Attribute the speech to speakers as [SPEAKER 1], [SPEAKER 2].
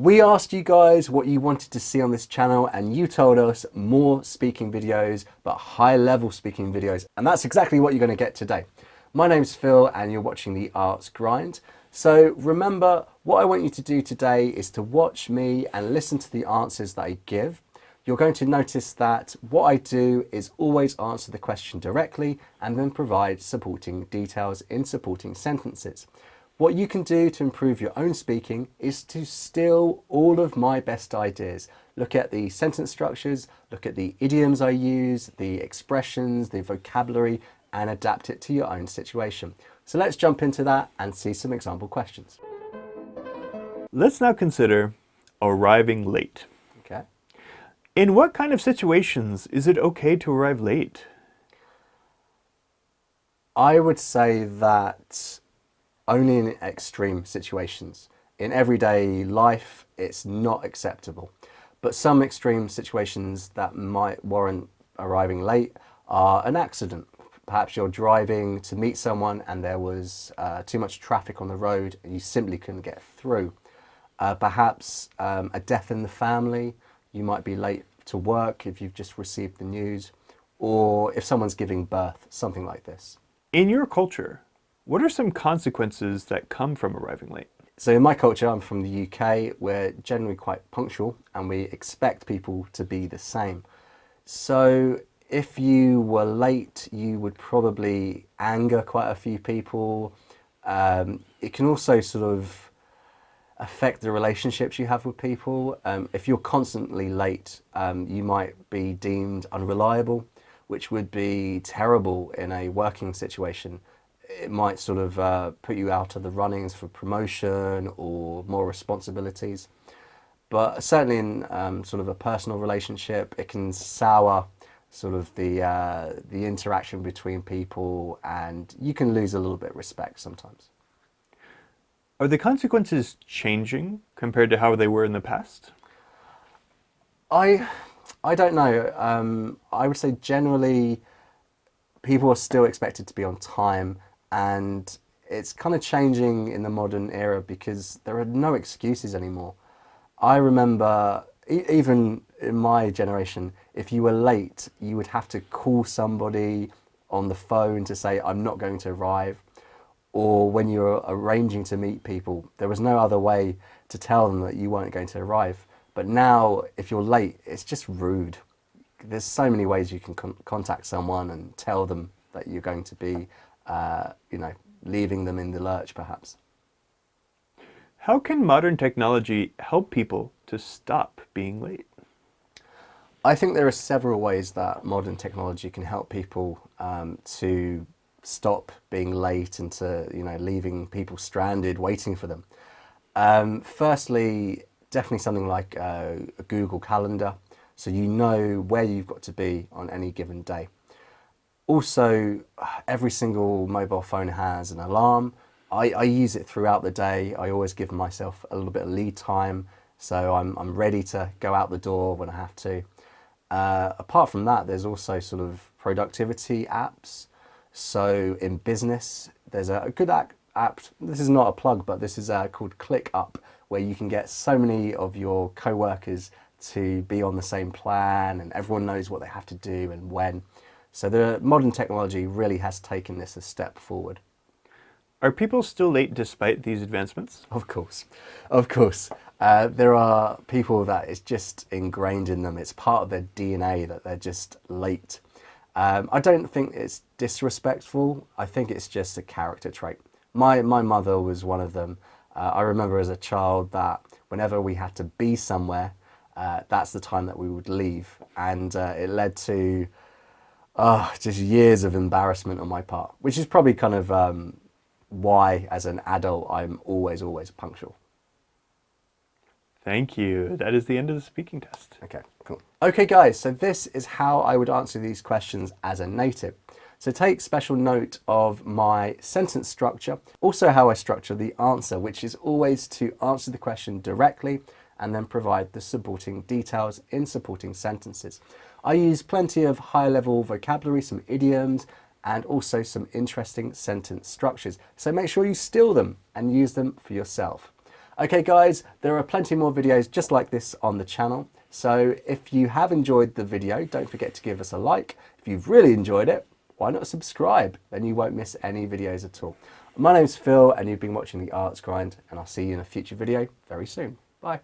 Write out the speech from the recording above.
[SPEAKER 1] We asked you guys what you wanted to see on this channel and you told us more speaking videos, but high level speaking videos. And that's exactly what you're going to get today. My name's Phil and you're watching the IELTS Grind. So remember, what I want you to do today is to watch me and listen to the answers that I give. You're going to notice that what I do is always answer the question directly and then provide supporting details in supporting sentences. What you can do to improve your own speaking is to steal all of my best ideas. Look at the sentence structures, look at the idioms I use, the expressions, the vocabulary, and adapt it to your own situation. So let's jump into that and see some example questions.
[SPEAKER 2] Let's now consider arriving late.
[SPEAKER 1] Okay.
[SPEAKER 2] In what kind of situations is it okay to arrive late?
[SPEAKER 1] I would say that only in extreme situations. In everyday life, it's not acceptable. But some extreme situations that might warrant arriving late are an accident. Perhaps you're driving to meet someone and there was too much traffic on the road and you simply couldn't get through. Perhaps a death in the family, you might be late to work if you've just received the news, or if someone's giving birth, something like this.
[SPEAKER 2] In your culture, what are some consequences that come from arriving late?
[SPEAKER 1] So in my culture, I'm from the UK, we're generally quite punctual and we expect people to be the same. So if you were late, you would probably anger quite a few people. It can also sort of affect the relationships you have with people. If you're constantly late, you might be deemed unreliable, which would be terrible in a working situation. It might sort of put you out of the runnings for promotion or more responsibilities. But certainly in sort of a personal relationship, it can sour sort of the interaction between people and you can lose a little bit of respect sometimes.
[SPEAKER 2] Are the consequences changing compared to how they were in the past?
[SPEAKER 1] I don't know. I would say generally people are still expected to be on time, and it's kind of changing in the modern era because there are no excuses anymore. I remember even in my generation, if you were late, you would have to call somebody on the phone to say, I'm not going to arrive. Or when you're arranging to meet people, there was no other way to tell them that you weren't going to arrive. But now, if you're late, it's just rude. There's so many ways you can contact someone and tell them that you're going to be, leaving them in the lurch, perhaps.
[SPEAKER 2] How can modern technology help people to stop being late?
[SPEAKER 1] I think there are several ways that modern technology can help people to stop being late and to, leaving people stranded waiting for them. Firstly, definitely something like a Google Calendar, so you know where you've got to be on any given day. Also, every single mobile phone has an alarm. I use it throughout the day. I always give myself a little bit of lead time, so I'm ready to go out the door when I have to. Apart from that, there's also sort of productivity apps. So in business, there's a good app. This is not a plug, but this is called ClickUp, where you can get so many of your co-workers to be on the same plan and everyone knows what they have to do and when. So the modern technology really has taken this a step forward.
[SPEAKER 2] Are people still late despite these advancements?
[SPEAKER 1] Of course, of course. There are people that it's just ingrained in them. It's part of their DNA that they're just late. I don't think it's disrespectful. I think it's just a character trait. My mother was one of them. I remember as a child that whenever we had to be somewhere, that's the time that we would leave. And it led to just years of embarrassment on my part, which is probably kind of why, as an adult, I'm always punctual.
[SPEAKER 2] Thank you. That is the end of the speaking test.
[SPEAKER 1] Okay, cool. Okay, guys, so this is how I would answer these questions as a native. So take special note of my sentence structure, also how I structure the answer, which is always to answer the question directly and then provide the supporting details in supporting sentences. I use plenty of high-level vocabulary, some idioms, and also some interesting sentence structures. So make sure you steal them and use them for yourself. Okay guys, there are plenty more videos just like this on the channel. So if you have enjoyed the video, don't forget to give us a like. If you've really enjoyed it, why not subscribe? Then you won't miss any videos at all. My name's Phil and you've been watching the IELTS Grind, and I'll see you in a future video very soon. Bye.